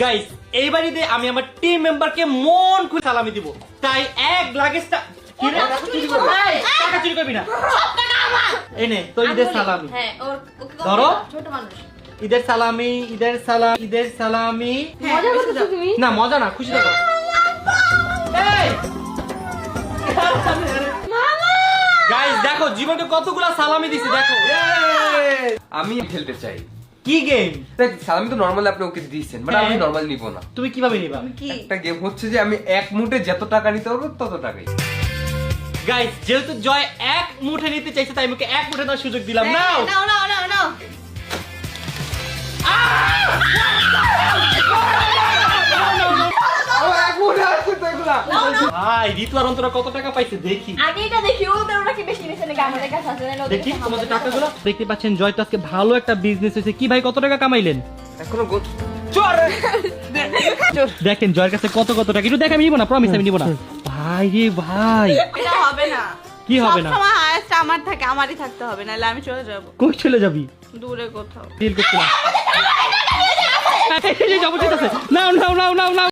Guys এইবারই দে আমি আমার টিম মেম্বারকে মন খুলে সালামি দিব। তাই এক লাগেজটা কি রে টাকা চুরি করবি না। সব টাকা আমার। এই নে তো ঈদের সালামি। হ্যাঁ ওকে ধরো ছোট মানুষ। ঈদের সালামি, ঈদের সালাম, ঈদের সালামি। মজা করছো তুমি? না মজা না, খুশি থাকো। এই গাইস দেখো জীবনকে কতগুলা সালামি দিছি দেখো। আমি খেলতে চাই। কি গেম? দেখ সালামি তো নরমালি আপনি ওকে দিয়েছেন, বাট আমি নরমাল নিব না। তুমি কিভাবে নিবা? কি? একটা গেম হচ্ছে যে আমি এক মুঠে যত টাকা নিতে পারবো তত টাকাই। গাইস যেহেতু জয় এক মুঠে নিতে চাইছে তাই আমাকে এক মুঠে দেওয়ার সুযোগ দিলাম। নাও নাও। এক মুঠে আছে তো এগুলা। ভাই ঋতু আর অন্তরা কত টাকা পাইছে দেখি। আগে এটা দেখি ওরা কি বেশি নিছে নাকি আমাদের কাছে আছে না? দেখি তোমাদের টাকাগুলো। দেখতে পাচ্ছেন জয় তো আজকে ভালো একটা বিজনেস হয়েছে। কি ভাই কত টাকা কামাইলেন? এখনো চোর দেখেন জয়ের কাছে কত কত টাকা। একটু দেখ আমি নিব না, প্রমিস আমি নিব না। ভাই রে ভাই এটা হবে না। কি হবে না? সবসময় হায়েস্ট আমার থাকে, আমারই থাকতে হবে, নাহলে আমি চলে যাব কই চলে যাবি? দূরে কোথাও। ডিল করতে না। এই যে যাবো ঠিক আছে। নাও নাও নাও নাও নাও।